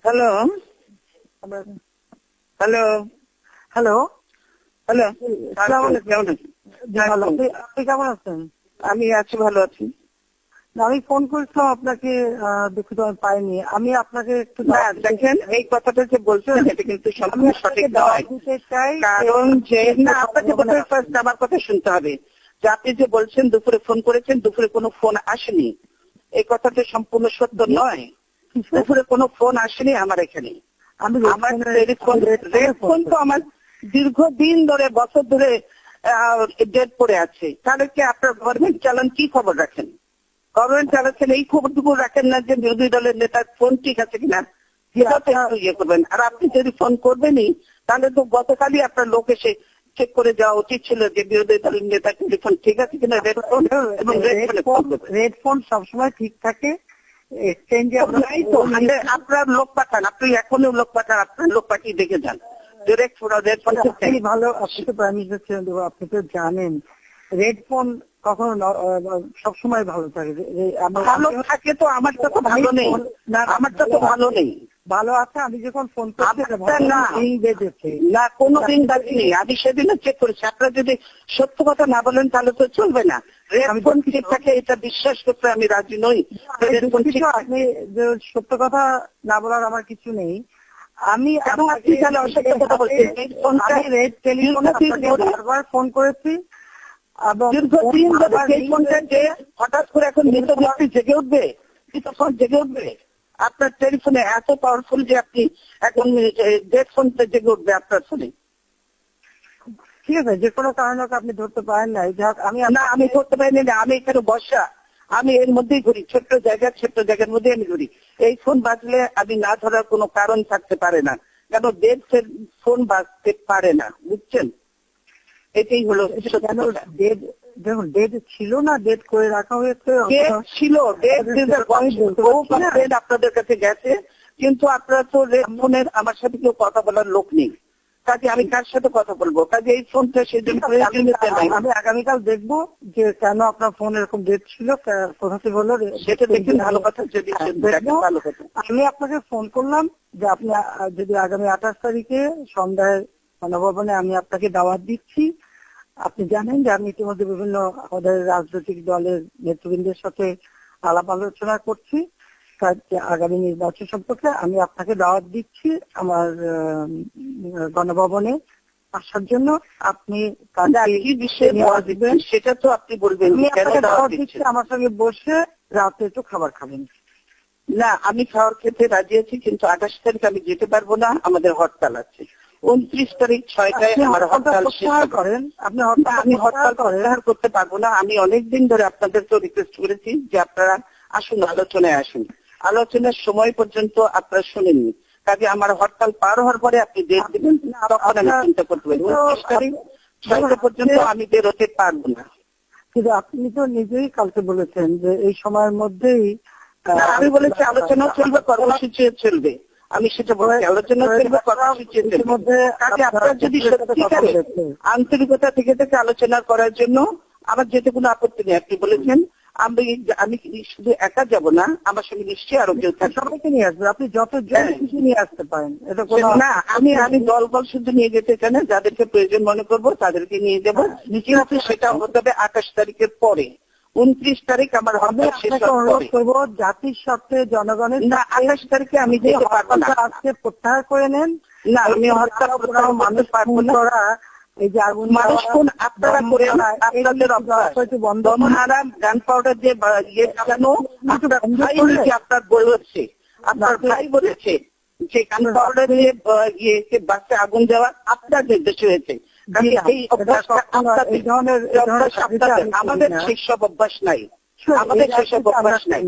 Hello hello hello, hello, আসসালামু আলাইকুম। কেমন আছেন? ভালো। আপনি কেমন আছেন? আমি আছি, ভালো আছি। না, আমি ফোন করেছিলাম আপনাকে, দুঃখিত আমি পাইনি। আমি আপনাকে একটু না দেখেন, এই কথাটা যে বলছেন এটা কিন্তু আমি সম্পূর্ণ আপনাকে সঠিক দাওয়াত নয়। দিতে চাই। কারণ যে না, আপনাকে প্রথমে first আমার কথা শুনতে হবে যে আপনি যে বলছেন দুপুরে ফোন করেছেন, দুপুরে কোনো ফোন আসেনি। এই কথাটা সম্পূর্ণ সত্য নয়। দুপুরে কোনো ফোন আসেনি আমার এখানে। আমি আমার রেড ফোন তো আমার দীর্ঘদিন ধরে, বছর ধরে ডেট পড়ে আছে। তাহলে কি আপনার গভর্নমেন্ট চালান কি খবর রাখেন? গভর্নমেন্ট চালাচ্ছেন এই খবরটুকু রাখেন না যে বিরোধী দলের নেতার ফোন ঠিক আছে কিনা, সেটাতে একটু ইয়ে করবেন। আর আপনি যদি ফোন করবেনই তাহলে তো গতকালই আপনার লোক এসে চেক করে যাওয়া উচিত ছিল যে বিরোধী দলের নেতার টেলিফোন ঠিক আছে কিনা, রেড ফোন এবং রেড ফোন সবসময় ঠিক থাকে। এক্সচেঞ্জে নাই তো, আপনার লোক পাঠান, আপনি এখনই লোক পাঠান, আপনার লোক পাঠিয়ে দেখে যান। ডিরেক্ট ফোন রেড ফোন ভালো। আপনি তো প্রাইম মিনিস্টার ছিলেন, আপনি তো জানেন রেড ফোন কখনো সবসময় ভালো থাকে। ভালো থাকে তো আমারটা তো ভালো নেই, আমারটা তো ভালো নেই। ভালো আছে, আমি যখন ফোন করছি না বেজেছে না, কোনো দিন বাকি আমি সেদিনও চেক করেছি। আপনারা যদি সত্য কথা না বলেন তাহলে তো চলবে না। রেড ফোন ঠিক থাকে এটা বিশ্বাস করতে আমি রাজি নই। আপনি যে সত্য কথা না বলার আমার কিছু নেই। আমি আপনি তাহলে অসত্য কথা বলছেন। রেড টেলিফোনে বারবার ফোন করেছি। দীর্ঘদিন ধরে সেই ফোনটা যে হঠাৎ করে এখন মৃত ব্যক্তি জেগে উঠবে, তখন জেগে উঠবে। আপনার টেলিফোনে এত পাওয়ারফুল যে আপনি এখন ডেড ফোনটা জেগে উঠবে আপনার ফোনে। ঠিক আছে, যে কোনো কারণে আপনি ধরতে পারেন না। আমি ধরতে পারিনি না, আমি এখানে বসা, আমি এর মধ্যেই ঘুরি, ছোট্ট জায়গার মধ্যে আমি ঘুরি। এই ফোন বাজলে আমি না ধরার কোনো কারণ থাকতে পারে না, কেন ডেড ফোন বাজতে পারে না, বুঝছেন? এটাই হলো দেখুন, ডেট ছিল না, ডেট করে রাখা হয়েছে। ছিল ডেট আপনাদের কাছে গেছে, কিন্তু আপনারা তো রেড ফোনের আমার সাথে কেউ কথা বলার লোক নেই। কাজে আমি কার সাথে কথা বলবো? কাজে এই ফোনটা সেদিন আমি আগামীকাল দেখবো যে কেন আপনার ফোন এরকম ডেট ছিল, কোথা থেকে হলো সেটা দেখুন। ভালো কথা, যদি ভালো কথা। আমি আপনাকে ফোন করলাম যে আপনি যদি আগামী 28 তারিখে সন্ধ্যায় গণভবনে আমি আপনাকে দাওয়াত দিচ্ছি। আপনি জানেন যে আমি ইতিমধ্যে বিভিন্ন আমাদের রাজনৈতিক দলের নেতৃবৃন্দের সাথে আলাপ আলোচনা করছি আগামী নির্বাচন সম্পর্কে। আমি আপনাকে দাওয়াত দিচ্ছি আমার গণভবনে আসার জন্য। আপনি কি বিষয়ে দাওয়াত দিবেন সেটা তো আপনি বলবেন। আমার সঙ্গে বসে রাতে একটু খাবার খাবেন। না, আমি খাবার খেতে রাজি আছি, কিন্তু 28 তারিখ আমি যেতে পারবো না, আমাদের হরতাল আছে। 29 তারিখ 6টায় আমার হরতাল করেন। আমি হরতাল প্রত্যাহার করতে পারবো না। আমি অনেকদিন ধরে আপনাদেরকে রিকোয়েস্ট করেছি যে আপনারা আসুন, আলোচনায় আসুন। আলোচনার সময় পর্যন্ত আপনারা শুনেননি। কাজে আমার হরতাল পার হওয়ার পরে আপনি ডেট দেবেন, তখন আমি চিন্তা করতে পারি। 29 তারিখ 6টা পর্যন্ত আমি বেরোতে পারবো না। কিন্তু আপনি তো নিজেই কালকে বলেছেন যে এই সময়ের মধ্যেই আমি বলেছি আলোচনা চলবে, কর্মসূচি চলবে। আমি সেটা বলছি, আলোচনা চলবে, কর্মসূচি চলবে। আপনার যদি সত্যিকারে আন্তরিকতা থেকে আলোচনা করার জন্য আমার যেতে কোনো আপত্তি নেই। আপনি বলেছেন আমি শুধু একা যাব না, আমার সঙ্গে নিশ্চয়ই আরো কেউ থাকবে। সবাইকে নিয়ে আসবে, আপনি যত কিছু নিয়ে আসতে পারেন। না, আমি দল শুধু নিয়ে যেতে চাই না, যাদেরকে প্রয়োজন মনে করবো তাদেরকে নিয়ে যাবো। কিন্তু সেটা হতে হবে 28 তারিখের পরে। 29 তারিখ আমার হবে। অনুরোধ করবো জাতির স্বার্থে, জনগণের না, 28 তারিখে আমি যেতে পারবো না। আজকে প্রত্যাহার করে নেন। না, আমি হরতাল মানুষ পারবো না। এই যে আগুন মানুষ কোন আপনারা করে আপনাদের দমনহারাম গান পাউডার দিয়ে ইয়ে চালানো, আপনার ভাই আপনার বলেছে, আপনার ভাই বলেছে যে গান পাউডার দিয়ে বাসে আগুন দেওয়া আপনার নির্দেশ হয়েছে। আমাদের সেসব অভ্যাস নাই, আমাদের সেসব অভ্যাস নাই।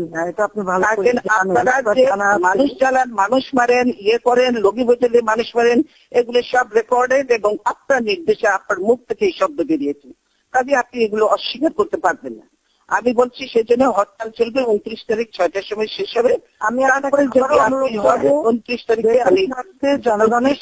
আপনারা যে মানুষ চালান, মানুষ মারেন, ইয়ে করেন, লগি বইতে মানুষ মারেন, এগুলো সব রেকর্ডেড এবং আপনার নির্দেশে আপনার মুখ থেকে এই শব্দ বেরিয়েছে। কাজে আপনি এগুলো অস্বীকার করতে পারবেন না। আমি বলছি সেজন্য হরতাল চলবে। 29 তারিখ 6টার সময় শেষ হবে। আমি 29 তারিখে আমি জনগণের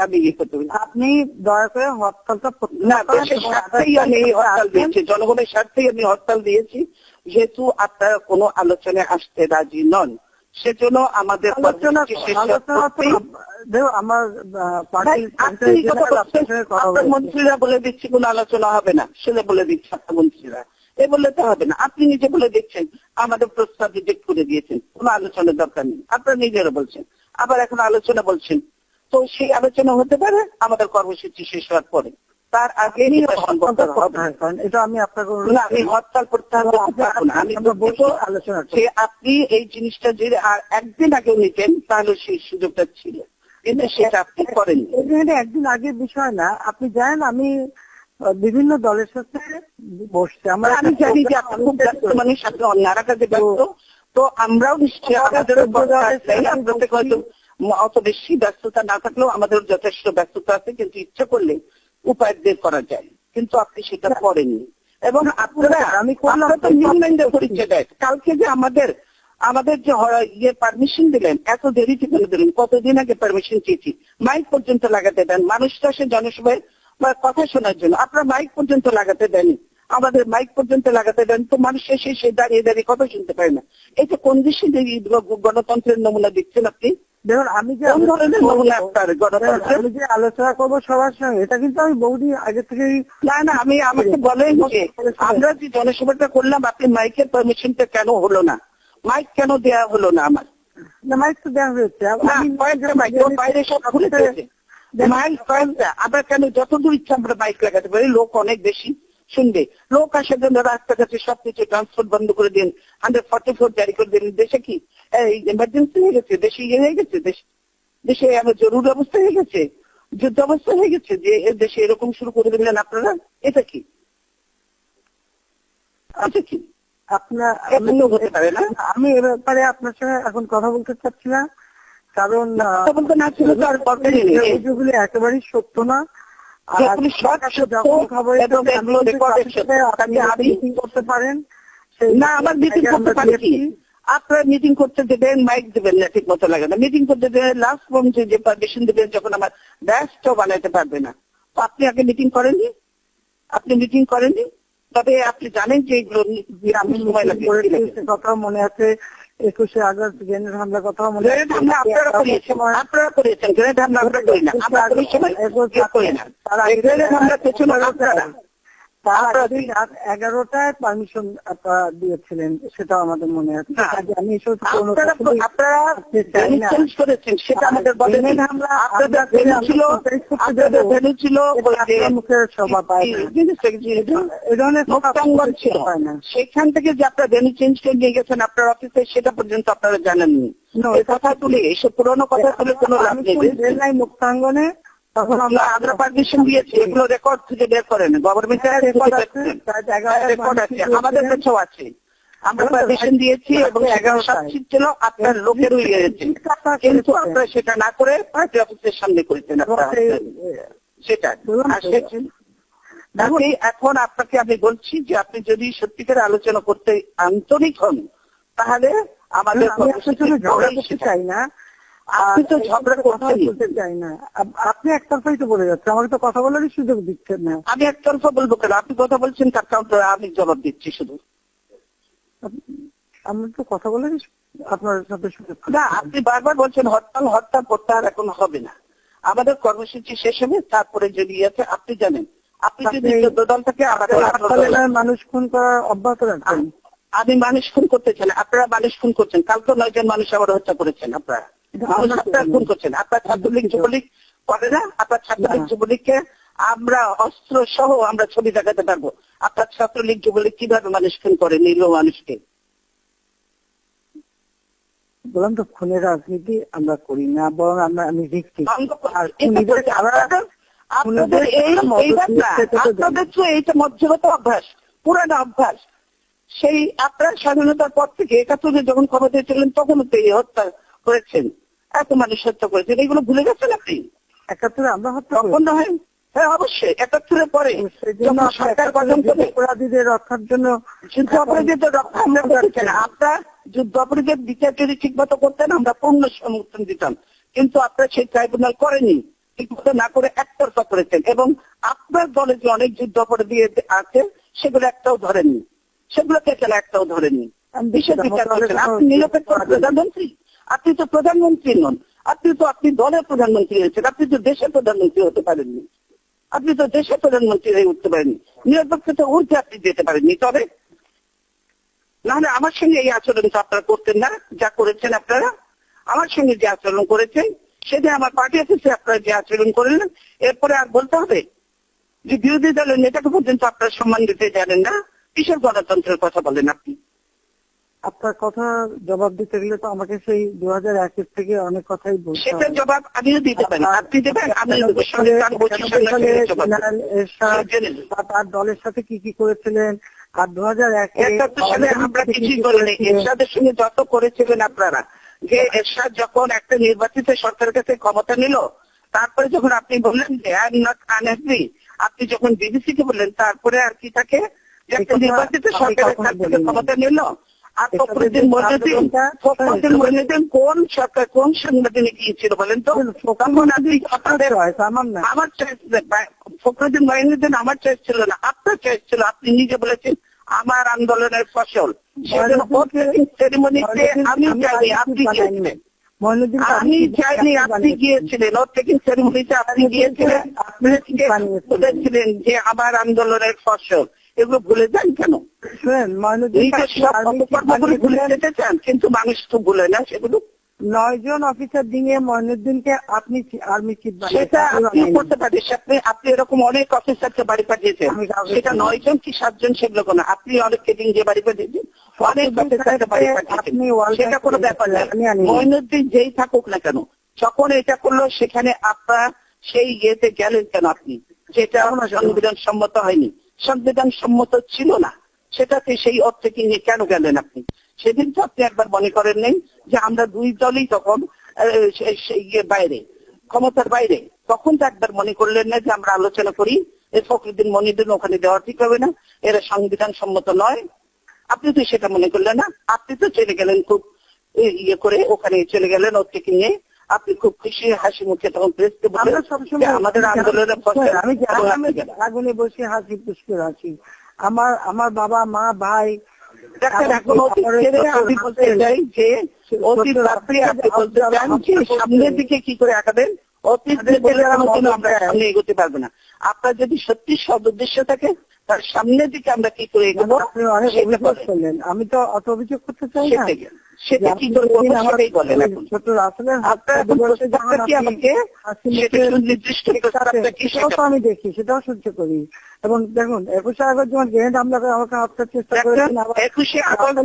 আমি ইয়ে করতে পারি। আপনি দয়া করে হরতালটা না, দেশের স্বার্থেই আমি এই হরতাল দিয়েছি, জনগণের স্বার্থেই আমি হরতাল দিয়েছি। যেহেতু আপনারা কোনো আলোচনায় আসতে রাজি নন, সেজন্য আমাদের আলোচনা আমার আপনার মন্ত্রীরা বলে দিচ্ছি কোনো আলোচনা হবে না, সেটা বলে দিচ্ছে আপনার মন্ত্রীরা, এ বললে তো হবে না। আপনি নিজে বলে দিচ্ছেন আমাদের প্রস্তাব রিজেক্ট করে দিয়েছেন, কোনো আলোচনার দরকার নেই, আপনারা নিজেরা বলছেন, আবার এখন আলোচনা বলছেন। তো সেই আলোচনা হতে পারে আমাদের কর্মসূচি শেষ হওয়ার পরে, তার আগে এটা আমি আপনাকে আমি হরতাল প্রত্যাহার করবো না। আমি বলবো আলোচনা যে আপনি এই জিনিসটা যদি আর একদিন আগেও নিতেন তাহলে সেই সুযোগটা ছিল, কিন্তু সেটা আপনি করেননি। এখানে একদিন আগের বিষয় না, আপনি জানেন আমি বিভিন্ন দলের সাথে বসছি। আমি জানি যে আপনি খুব ব্যস্ত মানুষ, আপনি অন্যারা কাজে ব্যস্ত, তো আমরাও নিশ্চয়ই আমাদেরও হয়তো অত বেশি ব্যস্ততা না থাকলেও আমাদের যথেষ্ট ব্যস্ততা আছে, কিন্তু ইচ্ছা করলে উপায় বের করা যায়, কিন্তু আপনি সেটা করেননি। এবং আপনারা তো নিউল্যান্ডের পরিচয় দেয়, কালকে যে আমাদের যে ইয়ে পারমিশন দিলেন, এত দেরিতে করে দিলেন, কতদিন আগে পারমিশন চেয়েছি, মাইক পর্যন্ত লাগাতে দেন, মানুষটা সে জনসভায় কথা শোনার জন্য, আপনারা মাইক পর্যন্ত লাগাতে দেন, আমাদের মাইক পর্যন্ত লাগাতে দেন, তো মানুষ সে দাঁড়িয়ে দাঁড়িয়ে কথা শুনতে পারে না। এটা কোন দেশে গণতন্ত্রের নমুনা দিচ্ছেন আপনি? দেখুন আমি যে আলোচনা করবো সবার সঙ্গে, এটা কিন্তু আমি বহুদিন আগে থেকেই না আমি আমাকে বলেন যে আমরা যে জনসভাটা করলাম, আপনি মাইকের পারমিশনটা কেন হলো না? মাইক কেন দেওয়া হলো না? আমার মাইক তো দেওয়া হয়েছে, বাইরে সব খুলে দিয়েছে মাইক কয়েকটা, আমরা কেন যতদূর ইচ্ছা আমরা মাইক লাগাতে পারি, লোক অনেক বেশি শুনবে, লোক আসার জন্য রাস্তাঘাটে সবকিছু ট্রান্সপোর্ট বন্ধ করে দিন, 144 জারি করে দিন। দেশে কি ইমার্জেন্সি হয়ে গেছে? দেশে ইয়ে হয়ে গেছে? দেশে আমার জরুরি অবস্থা হয়ে গেছে, যুদ্ধ অবস্থা হয়ে গেছে যে দেশে এরকম শুরু করে দিলেন আপনারা? এটা কি আপনার হতে পারে না? আমি এ ব্যাপারে আপনার সঙ্গে এখন কথা বলতে চাচ্ছি না, কারণ বলতে না ছিল তো আর দরকারই নেই, এগুলি একেবারেই সত্য না। করতে পারেন না, আবার মিটিং করতে পারে কি? আপনারা মিটিং করতে দেবেন, মাইক দেবেন না, ঠিক মতো লাগে না, মিটিং করতে দেবেন, লাস্ট পর্যন্ত যে পারমিশন দেবেন যখন আমার ব্যাসটাও বানাইতে পারবে না, তো আপনি আগে মিটিং করেননি, তবে আপনি জানেন যে এইগুলো আমি সময় লাগে। কথা মনে আছে 21শে আগস্ট গ্রেনেড হামলার কথা মনে আছে? আপনারা করেছেন গ্রেনেড হামলা, আমরা করি না, আমরা ওই সময় করি না, গ্রেনেড হামলা পেছনে আপনারা। তার আগেই রাত 11টায় পারমিশন আপনারা দিয়েছিলেন, সেটা আমাদের মনে আছে। আমি করেছেন সেটা আমাদের বলেন, সেখান থেকে যে আপনারা ভেন্যু চেঞ্জ করে নিয়ে গেছেন আপনার অফিসে, সেটা পর্যন্ত আপনারা জানেননি। কথা তুলে এসব পুরোনো কথা তুলে কোনো লাভ নেই। মুক্তাঙ্গনে তখন আমরা পারমিশন দিয়েছি, এগুলো রেকর্ড থেকে বের করেন, গভর্নমেন্টের রেকর্ড আছে, আমাদের কাছেও আছে, আমরা পারমিশন দিয়েছি এবং 11 সিট ছিল, আপনার লোকের হয়ে গেছে, কিন্তু আপনারা সেটা না করে পার্টি অফিসের সামনে করেছেন সেটা। এখন আপনাকে আমি বলছি যে আপনি যদি সত্যিকার আলোচনা করতে আন্তরিক হন, তাহলে আমাদের ঝগড়া করতে চাই না, আপনি তো ঝগড়া করতে চাই না, আপনি একতরফাই তো বলে যাচ্ছে, আমাকে তো কথা বলারই সুযোগ দিচ্ছেন না। আমি একতরফা বলবো কেন? আপনি কথা বলছেন, তার কাউন্টারে আমি জবাব দিচ্ছি শুধু। আমি তো কথা বলারই আপনার সাথে সুযোগ না, আপনি বারবার বলছেন হরতাল প্রত্যাহার এখন হবে না, আমাদের কর্মসূচি শেষ হবে, তারপরে যদি আছে আপনি জানেন, আপনি যদি 14 দল থেকে মানুষ খুন করা অব্যাহত রাখবেন। আমি মানুষ খুন করতে চাই না, আপনারা মানুষ খুন করছেন, কাল তো 9 জন মানুষ আবার হত্যা করেছেন, আপনারা খুন করছেন। আপনার ছাত্রলীগ যুবলীগ করে না? আপনার ছাত্রলীগ যুবলীগকে আমরা অস্ত্র সহ আমরা ছবি দেখাতে পারবো, আপনার ছাত্রলীগ যুবলীগ কিভাবে মানুষ খুন করে, নিরীহ মানুষকে। বললাম তো, খুনের রাজনীতি আমরা করি না, বরং আমি দেখছি আপনাদের তো এইটা মধ্যগত অভ্যাস, পুরানো অভ্যাস। সেই আপনার স্বাধীনতার পর থেকে 71 যখন ক্ষমতায় ছিলেন তখনও তো এই হত্যা করেছেন, এত মানুষ হত্যা করেছেন, এগুলো ভুলে গেছেন আপনি? 71 আমরা হত্যা হয়? হ্যাঁ অবশ্যই, 71-এর পরে সরকার গঠন করে অপরাধীদের রক্ষার জন্য যুদ্ধ অপরাধীদের রক্ষা আমরা করছেন। আপনার যুদ্ধ অপরাধীদের বিচার যদি ঠিক মতো করতেন আমরা পূর্ণ সমর্থন দিতাম, কিন্তু আপনারা সেই ট্রাইব্যুনাল করেনি, ঠিক মতো না করে একতরফা করেছেন, এবং আপনার দলে যে অনেক যুদ্ধ অপরাধী আছে সেগুলো একটাও ধরেননি, সেগুলোকে একটাও ধরেননি, বিশেষ বিচার করেছেন। আপনি নিরপেক্ষ প্রধানমন্ত্রী, আপনি তো প্রধানমন্ত্রী নন, আপনি দলের প্রধানমন্ত্রী হয়েছেন, আপনি তো দেশের প্রধানমন্ত্রী হতে পারেননি, আপনি তো দেশের প্রধানমন্ত্রী হয়ে উঠতে পারেননি, নিরপেক্ষতা উঠে আপনি যেতে পারেননি। তবে নাহলে আমার সঙ্গে এই আচরণ তো আপনারা করতেন না, যা করেছেন আপনারা। আমার সঙ্গে যে আচরণ করেছেন, সেদিন আমার পার্টি অফিসে আপনারা যে আচরণ করলেন, এরপরে আর বলতে হবে যে বিরোধী দলের নেতাকে পর্যন্ত আপনারা সম্মান দিতে জানেন না, কিসের গণতন্ত্রের কথা বলেন আপনি? আপনার কথা জবাব দিতে গেলে তো আমাকে সেই 2001 থেকে অনেক কথাই বলতে হবে। সেটার জবাব আমিও দিতে পারি, আপনি দেবেন, আমি সংবিধান 25 সালে জবাব দেব। তার দলের সাথে কি কি করেছিলেন, আর 2001 সালে আমরা কিছুই করিনি। এরশাদের সঙ্গে যত করেছিলেন আপনারা, যে এরশাদ যখন একটা নির্বাচিত সরকারের কাছে ক্ষমতা নিল, তারপরে যখন আপনি বললেন যে আই এম নট আনএগ্রি, আপনি যখন বিবিসি কে বললেন, তারপরে আর কি থাকে যে একটা নির্বাচিত সরকারের কাছ থেকে ক্ষমতা নিল। আর ফখরুদ্দিন মঈনুদ্দিন কোন সরকার, কোন সাংবিধানিক ছিল বলেন তো? তখন আপনি আমার চয়েস, ফখরুদ্দিন মঈনুদ্দিন আমার চয়েস ছিল না, আপনার চয়েস ছিল। আপনি নিজে বলেছেন আমার আন্দোলনের ফসল। সেরেমনিতে আমি যাইনি, আপনি গিয়েছিলেন। আমি চাইনি, আপনি গিয়েছিলেন। ওর থেকে সেরেমনিতে আপনি গিয়েছিলেন, আপনি বলেছিলেন যে আমার আন্দোলনের ফসল। এগুলো ভুলে যান কেন? ভুলে যেতে চান, কিন্তু মানুষ তো ভুলে না সেগুলো। 9 জন অফিসার দিয়ে মঈনুদ্দিনকে আপনি আর্মি চিফ সেটা আপনি করতে পারেন। আপনি এরকম অনেক অফিসারকে বাড়ি পাঠিয়েছেন, সেটা 9 জন কি 7 জন সেগুলো কোনো, আপনি অনেককে দিয়ে বাড়ি পাঠিয়েছেন, অনেক অফিসারকে বাড়ি পাঠিয়েছেন, সেটা কোনো ব্যাপার না। মঈনুদ্দিন যেই থাকুক না কেন, যখন এটা করলো সেখানে আপনার সেই ইয়েতে গেলেন কেন আপনি? যেটা সংবিধান সম্মত হয়নি, সংবিধান সম্মত ছিল না, সেটাতে সেই অর্থে কি নিয়ে কেন গেলেন আপনি? সেদিন তো আপনি একবার মনে করেন নেই যে আমরা দুই দলই তখন বাইরে, ক্ষমতার বাইরে, তখন তো একবার মনে করলেন না যে আমরা আলোচনা করি, ফখরুদ্দিন মঈনুদ্দিন ওখানে দেওয়া ঠিক হবে না, এরা সংবিধান সম্মত নয়। আপনি তো সেটা মনে করলেন না, আপনি তো চলে গেলেন খুব ইয়ে করে, ওখানে চলে গেলেন ওর থেকে নিয়ে, আপনি খুব খুশি হাসি মুখে তখন প্রেসকে বললেন আমাদের আন্দোলনের আমি আগুনে বসে হাসি পুষ্পে আছি। আমার বাবা মা ভাই এখন অতীত ছেড়ে আমি বলতে চাই যে অতীত আপনি বলতে চান যে সামনের দিকে কি করে আগাবেন, অতীত আমরা সামনে এগোতে পারবো না। আপনার যদি সত্যি সদ উদ্দেশ্য থাকে, তার সামনের দিকে আমরা কি করে এগোবো? আমি তো অত অভিযোগ করতে চাই না, সেটা কি করে সেটাই বলেন। এখন ছোট আসলে আমাকে নির্দিষ্ট আমি দেখি, সেটাও সহ্য করি। এবং দেখুন 21 আগস্ট যখন গ্রেনেড হামলা করে আমাকে হত্যার চেষ্টা করেছেন, 21 আগস্ট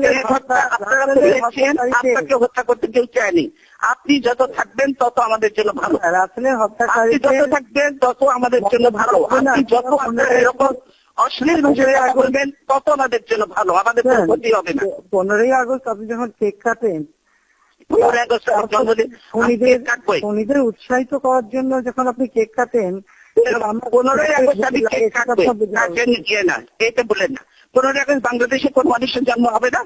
আপনাকে হত্যা করতে কেউ চায়নি। আপনি যত থাকবেন তত আমাদের জন্য ভালো, আসলে হত্যাকারী যত থাকবেন তত আমাদের জন্য ভালো। আপনি যত এরকম অশ্লীল ভাষায় করবেন তত আমাদের জন্য ভালো, আমাদের ক্ষতি হবে না। 15ই আগস্ট আপনি যখন কেক কাটেন, 15ই আগস্ট খুনিদের উৎসাহিত করার জন্য যখন আপনি কেক কাটেন, 15ই আগস্ট আমি কেক কাটেন গিয়ে না, এটা বলেন না। 15ই আগস্ট বাংলাদেশে কোন মানুষের জন্ম হবে না,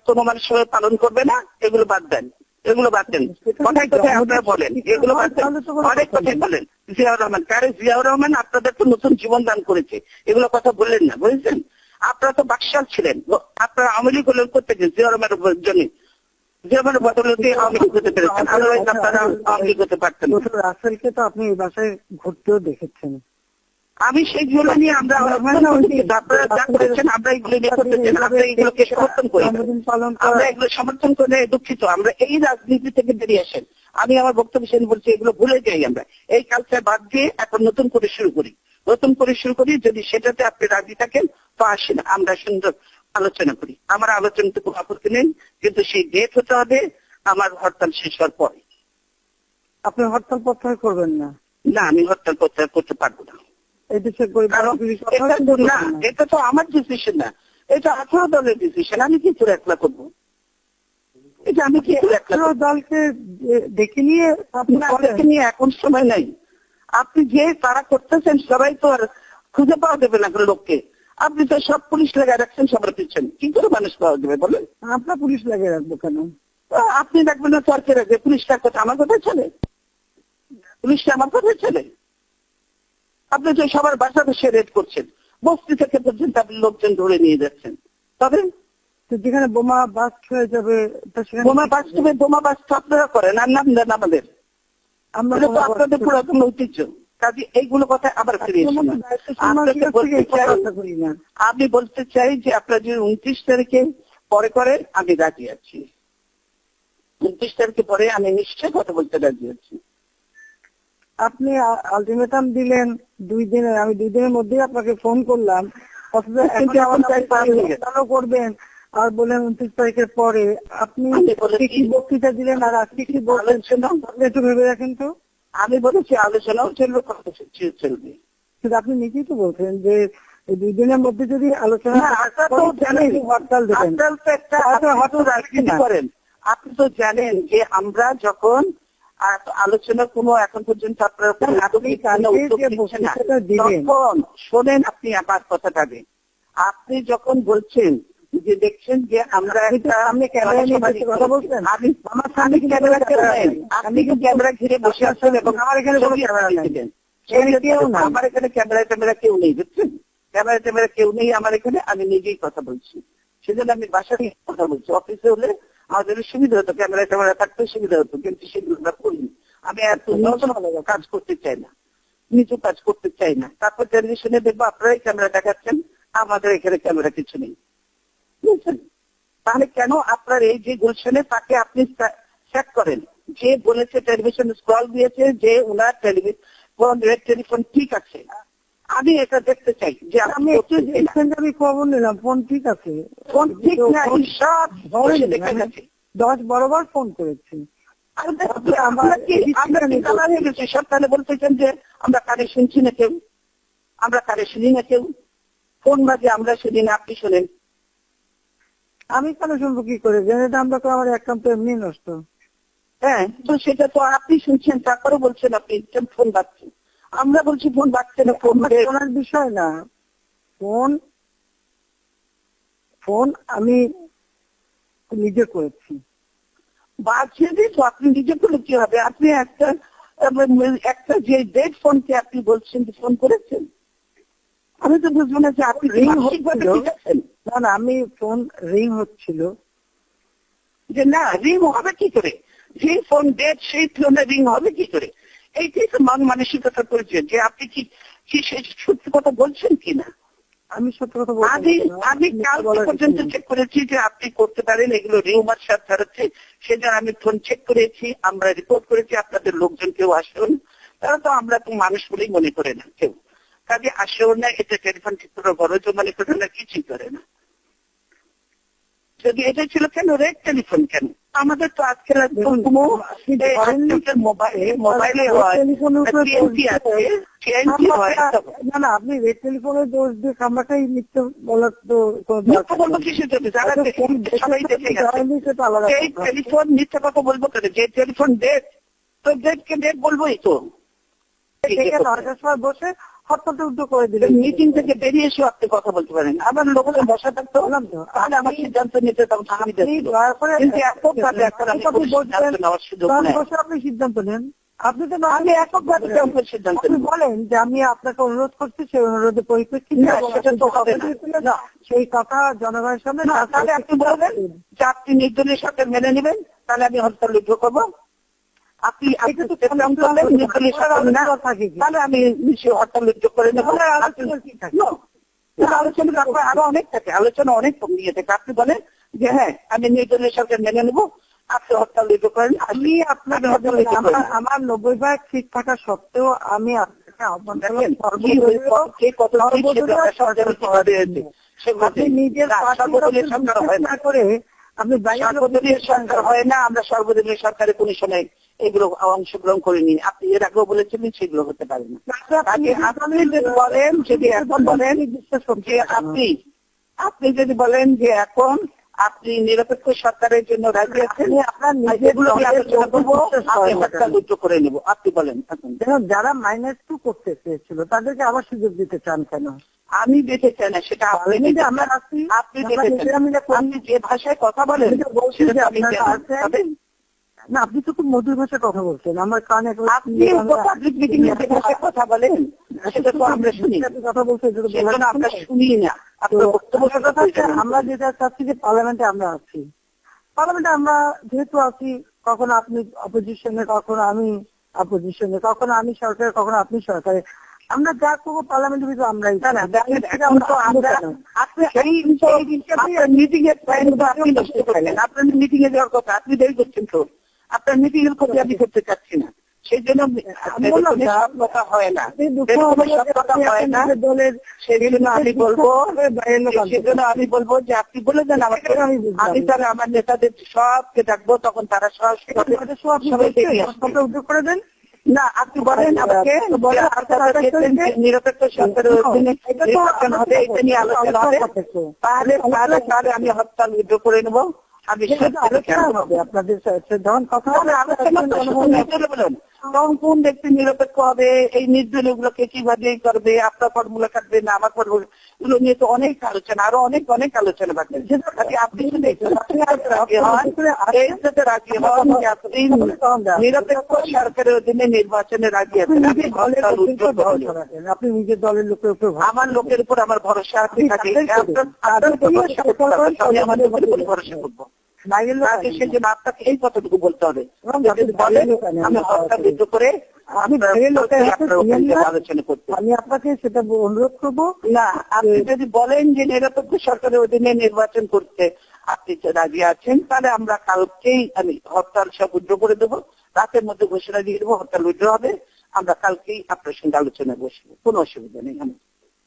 কোন মানুষ পালন করবে না, এগুলো বাদ দেন, এগুলো বাদ দেন। কথায় কথায় আপনারা বলেন, এগুলো বাদ দেন, অনেক কথাই বলেন। জিয়াউর রহমান, কারে জিয়াউর রহমান আপনাদের তো নতুন জীবন দান করেছে, এগুলো কথা বললেন না, বুঝেছেন? আপনারা তো বাকশাল ছিলেন, আপনারা আওয়ামী লীগ করতে গেছেন জিয়াউর রহমানের জন্য, জিয়াউর বদলতে আওয়ামী লীগ হতে পেরেছেন, আদারওয়াইজ আপনারা আওয়ামী লীগ হতে পারতেন। রাসেলকে তো আপনি এই বাসায় ঘুরতেও দেখেছেন। আমি সেইগুলো নিয়ে আমরা আপনারা যা করেছেন আমরা এগুলো নিয়ে করতে চাই, আমরা এগুলোকে সমর্থন করি, আমরা এগুলো সমর্থন করে দুঃখিত। আমরা এই রাজনীতি থেকে বেরিয়ে আসেন। আমি আমার বক্তব্য শেষ বলছি, এগুলো ভুলে যাই, আমরা এই কালচার বাদ দিয়ে এখন নতুন করে শুরু করি, নতুন করে শুরু করি। যদি সেটাতে আপনি রাজি থাকেন তো আসেন, আমরা সুন্দর আলোচনা করি। আমার আলোচনাতে কোনো আপত্তি নেই, কিন্তু সেই ডেট হতে হবে আমার হরতাল শেষ হওয়ার পরে। আপনি হরতাল প্রত্যাহার করবেন না? না, আমি হরতাল প্রত্যাহার করতে পারবো না। এটা তো আমার ডিসিশন না, এটা 18 দলের ডিসিশন। আমি কি করে একলা করবো? এটা আমি কি করে একলা দলকে দেখে নিয়ে এখন সময় নাই। আপনি যে তারা করতেছেন সবাই তো আর খুঁজে পাওয়া দেবে না লোককে। আপনি তো সব পুলিশ লাগাই রাখছেন সবার পিছনে, কি করে মানুষ পাওয়া যাবে বলেন? আপনার পুলিশ লাগিয়ে রাখবো কেন? আপনি রাখবেন না সরকার রাখবে, পুলিশটা কথা আমার কথা চলে, পুলিশটা আমার কথা চলে। আপনি তো সবার বাসা বসে রেড করছেন, বস্তি থেকে পর্যন্ত আপনি লোকজন ধরে নিয়ে যাচ্ছেন। তবে তো যেখানে বোমা বাস্ট হয়ে যাবে তো সেখানে বোমা বাস্তবে বোমা বাস্তব আপনারা করেন আর নাম দেন আমাদের, আমরা এটা তো আপনাদের পুরাতন ঐতিহ্য। কাজে এইগুলো কথা আবার ফিরে এসো না। আপনাকে বলতে চাই, করি না। আমি বলতে চাই যে আপনারা যদি 29 তারিখে পরে করেন আমি রাজি আছি। 29 তারিখে পরে আমি নিশ্চয়ই কথা বলতে রাজি আছি। আপনি আলটিমেটাম দিলেন 2 দিনের, আমি 2 দিনের মধ্যেই আপনাকে ফোন করলাম, অথচ কিন্তু এখন এখন তাই পার হয়ে গেছে। চালু করবেন আর বলেন 29 তারিখের পরে। আপনি আমি বলেছি, কি বক্তৃতা দিলেন আর আজকে কি বলছেন আপনি একটু ভেবে রাখেন তো। আমি বলেছি আলোচনাও চলবে, কর্মসূচিও চলবে। কিন্তু আপনি নিজেই তো বলছেন যে এই 2 দিনের মধ্যে যদি আলোচনা না, আপনারা তো জানেন, হরতাল দেবেন। আপনারা তো একটা হয়তো রাজনীতি করেন। আপনি তো জানেন যে আমরা যখন আলোচনা কোনো এখন পর্যন্ত আপনারা কোনো উদ্যোগ নিচ্ছেন না, তখন শোনেন আপনি আমার কথাটাকে। আপনি যখন বলছেন যে দেখছেন যে আমরা আপনি ক্যামেরা নিয়ে কথা বলছেন, আমার সামনে ক্যামেরা কেন, আপনি কি ক্যামেরা ঘিরে বসে আছেন এবং আমার এখানে কোনো ক্যামেরা নেই। আমার এখানে ক্যামেরা কেউ নেই, বুঝছেন? ক্যামেরা কেউ নেই আমার এখানে, আমি নিজেই কথা বলছি। সেজন্য আমি বাসা থেকে কথা বলছি। অফিসে হলে আমাদের সুবিধা হতো, ক্যামেরা থাকতে সুবিধা হতো, কিন্তু সেগুলো আমরা করিনি। আমি এত কাজ করতে চাই না, নিচু কাজ করতে চাই না। তারপর টেলিভিশনে দেখবো আপনারাই ক্যামেরা দেখাচ্ছেন, আমাদের এখানে ক্যামেরা কিছু নেই, বুঝছেন? তাহলে কেন আপনার এই যে গুলশানে তাকে আপনি চেক করেন, যে বলেছে টেলিভিশন স্ক্রল দিয়েছে যে ওনার টেলিফোন ঠিক আছে, আমি এটা দেখতে চাই যে আমি খবর নিলাম ফোন ঠিক আছে, ফোন ঠিক না, সব দেখা যাচ্ছে। 10 বারবার ফোন করেছি। সপ্তাহে বলতেছেন যে আমরা কারে শুনছি না কেউ, আমরা কারে শুনি না কেউ, ফোন বাজে আমরা শুনি না, আপনি শোনেন। আমি কেন শুনবো কি করে, জেনে আমরা তো আমার অ্যাকাউন্ট এমনি নষ্ট। হ্যাঁ, তো সেটা তো আপনি শুনছেন, তারপরে বলছেন আপনি ফোন বাজছে, আমরা বলছি ফোন বাজছে না। ফোন শোনার বিষয় না, ফোন আমি নিজে করেছি। বাজছে যে তো আপনি নিজে করলে কি হবে? আপনি একটা যে ডেড ফোনকে আপনি বলছেন যে ফোন করেছেন, আমি তো বুঝবো না যে আপনি রিং হচ্ছেন। না, আমি ফোন রিং হচ্ছিল, যে না রিং হবে কি করে? যে ফোন ডেড সেই ফোনে রিং হবে কি করে? এইটাই তো মানসিকতার পরিচয়, যে আপনি কি সত্যি কথা বলছেন কিনা। আমি সত্যি কথা বলছি। আমি কাল পর্যন্ত চেক করেছি যে আপনি করতে পারেন, এগুলো রিউমার সাথে ছাড়াচ্ছে, সেটা আমি ফোন চেক করেছি, আমরা রিপোর্ট করেছি। আপনাদের লোকজন কেউ আসেন, তারা তো আমরা তো মানুষ বলেই মনে করে না কেউ, কাজে আসেও না, এটা টেলিফোন ঠিক করে বড় মনে করে না, কিছুই করে না। যদি এটা ছিল কেন রেড টেলিফোন কেন? আমাদের তো আজকের মোবাইলে না, আপনি রেড টেলিফোনের দোষ দিয়ে খাম্বাটাই মিথ্যে বলার তো বলবো কিসের জন্য? টেলিফোন মিথ্যা কথা বলবো কেন? যে টেলিফোন ডেট, তো ডেটকে ডেট বলবোই তো। বসে হরতালটা উদ্যোগ করে দিলেন, মিটিং থেকে বেরিয়ে এসেও আপনি কথা বলতে পারেন। আবার লোকজন বসা থাকতে হলাম তো, তাহলে আমার সিদ্ধান্ত নিতে তখন সুবিধা ছিল। আপনি সিদ্ধান্ত নেন, আপনি তো আমি এককভাবে সিদ্ধান্ত বলেন যে আমি আপনাকে অনুরোধ করছি, সেই অনুরোধের পরিপ্রেক্ষিতে সেটা তো হবে না, সেই কথা জনগণের সামনে। তাহলে আপনি বলবেন যে আপনি নির্দলীয় সরকার মেনে নেবেন, তাহলে আমি হরতাল উদ্যোগ করবো। আপনি তাহলে আমি নিশ্চয়ই হরতাল উদ্যোগ করে নেবো। আলোচনা আরো অনেক থাকে, আলোচনা অনেক নিয়ে থাকে। আপনি বলেন যে হ্যাঁ আমি নির্দলীয় সরকার মেনে নেবো, আপনি হরতাল উদ্যোগ করেন। আমি আপনাকে আমার 90% ঠিক থাকা সত্ত্বেও আমি আপনাকে আহ্বান করলাম, আপনি নিজের সরকার হয় না করে আপনি সর্বদলীয় সরকার হয় না, আমরা সর্বদলীয় সরকারে কোন সময় এগুলো অংশগ্রহণ করিনি। আপনি এর আগেও বলেছিলেন সেগুলো হতে পারে না। আপনি যদি বলেন, যদি এখন বলেন যে আপনি যদি বলেন যে এখন আপনি নিরপেক্ষ সরকারের জন্য রাজি আছেন, আপনার নিজেগুলো আলোচনা করবো, আমি হরতাল উদ্যোগ করে নেবো। আপনি বলেন যারা -2 করতে চেয়েছিল তাদেরকে আবার সুযোগ দিতে চান কেন? আমি দেখতে চাই না, সেটা আপনি যে ভাষায় কথা বলেন না, আপনি তো খুব মধুর ভাষায় কথা বলছেন, আমার কানে পাবলিক মিটিং এ যে ভাষায় কথা বলেন সেটা তো আমরা শুনি, কথা বলতে আমরা শুনি না। আপনার বক্তব্য আমরা যেটা চাচ্ছি যে পার্লামেন্টে আমরা আছি, পার্লামেন্টে আমরা যেহেতু আছি, কখনো আপনি অপোজিশনে, কখনো আমি অপোজিশনে, কখনো আমি সরকারে, কখনো আপনি সরকারে, আমরা যা করবো পার্লামেন্টের ভিতরে আমরাই মিটিং এর আপনি নষ্ট করলেন, আপনার মিটিং এ যাওয়ার কথা আপনি দেরি করছেন তো, আপনার মিটিং এর কথা আমি করতে চাচ্ছি না, সেই জন্য সব কথা হয় না, সব কথা হয় না, সেই জন্য আমি বলবো যে আপনি বলে দেন আমাকে, আমি তাহলে আমার নেতাদের সবকে ডাকবো, তখন তারা সবাই উদ্যোগ করে দেন। না আপনি বলেন আমাকে, নিরপেক্ষ সরকারের অধীনে নির্বাচন হবে, এটা নিয়ে আলোচনা হবে, তাহলে আমি হরতাল উইথড্র করে নেবো। আমি আলোচনা হবে আপনাদের যখন কথা হবে বলুন, তখন কোন ব্যক্তি নিরপেক্ষ হবে, এই নির্দলীয় গুলোকে কিভাবে করবে, আপনার ফর্মুলা কাটবে না আমার ফর্মুলা, এগুলো নিয়ে তো অনেক আলোচনা, আরো অনেক আলোচনা বাকি। আপনি যদি রাজি হন আপনি নিরপেক্ষ সরকারের অধীনে নির্বাচনে রাজি আছেন, আপনি নিজের দলের লোকের উপর, আমার লোকের উপর আমার ভরসা আছে, আমাদের ভরসা করবো। আপনাকে এই কতটুকু বলতে হবে, আমি হরতাল বিদ্রোহ করে আলোচনা করতে, আমি আপনাকে সেটা অনুরোধ করবো। না আপনি যদি বলেন যে নিরপেক্ষ সরকারের অধীনে নির্বাচন করতে আপনি রাজি আছেন, তাহলে আমরা কালকেই আমি হরতাল সব উইথড্র করে দেবো, রাতের মধ্যে ঘোষণা দিয়ে দেবো হরতাল উইথড্র হবে, আমরা কালকেই আপনার সঙ্গে আলোচনা বসবো, কোনো অসুবিধা নেই।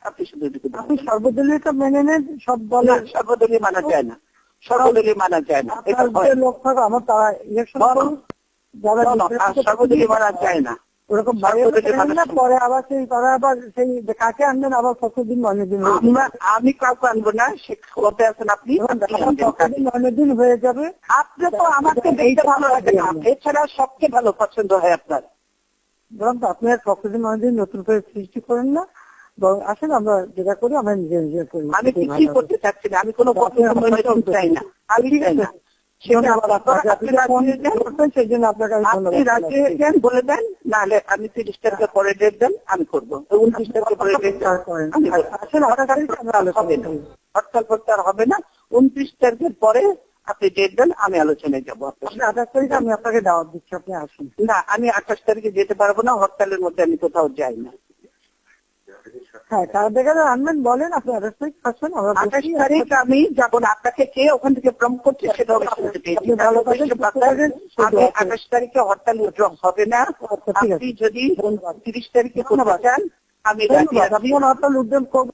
আপনি শুধু আপনি সর্বদলীয়টা মেনে নেন, সব দলের সর্বদলীয় মানা যায় না, সর্বদলীয় মানা যায় না, লোক থাকো আমার তারা ইলেকশন সর্বদলীয় মানা যায় না, ওরকম পরে আবার তারা আবার সেই কাকে আনবেন, আবার কতদিন অনেক দিন আমি কাউকে আনবো না, সে খবরতে আছেন আপনি, অনেক দিন হয়ে যাবে। আপনি তো আমাকে দেখতে ভালো লাগে না, এছাড়া সবচেয়ে ভালো পছন্দ হয় আপনার, বরং আপনি আর কতদিন অনেকদিন নতুন করে সৃষ্টি করেন না, আসলে আমরা যেটা করি আমরা নিজে নিজে করি। আমি কিছুই করতে চাচ্ছি না, আমি কোনো চাই না, আমি চাই না, বলে দেন, নাহলে আমি 30 তারিখে পরে ডেট দেন, আমি করবো 29 তারিখে পরে ডেট হরতাল ফরতাল হবে না, 29 তারিখের পরে আপনি ডেট দেন, আমি আলোচনায় যাবো। 28 তারিখে আমি আপনাকে দাওয়াত দিচ্ছি, আপনি আসুন। না আমি 28 তারিখে যেতে পারবো না, হরতালের মধ্যে আমি কোথাও যাই না। হ্যাঁ তার দেখে আনবেন, বলেন আপনি 28 তারিখ আসুন। 28 তারিখ আমি যাবো না, আপনাকে কে ওখান থেকে প্রম করছে সেটা আমি 28 তারিখে হরতাল উইথড্র হবে না, আপনি যদি 30 তারিখে করতে চান আমি হরতাল উদ্যম করবো।